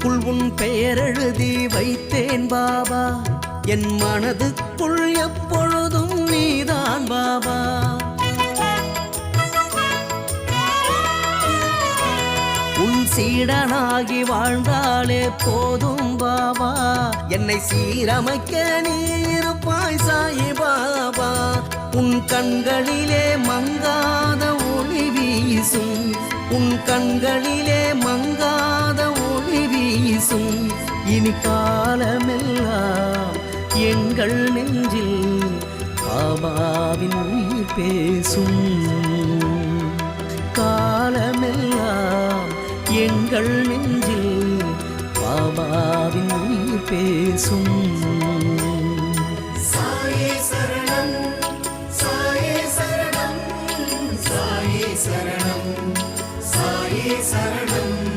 நெஞ்சுக்குள் உன் பெயரெழுதி வைத்தேன் பாபா என் மனதுக்குள் எப்பொழுதும் நீதான் பாபா உன் சீடனாகி வாழ்ந்தாலே போதும் பாபா என்னை சீரமைக்க நீருப்பாய் சாயி பாபா உன் கண்களிலே மங்காத ஒளி வீசும் உன் கண்களிலே மங்காத ஒளி வீசும் இனி காலமெல்லாம் எங்கள் நெஞ்சில் பாபாவின் உயிர் பேசும் காலமெல்லாம் எங்கள் நெஞ்சில் பாபாவின் உயிர் பேசும் சாயே சரணம் சாயே சரணம் சாயே சரணம் சாயே சரணம்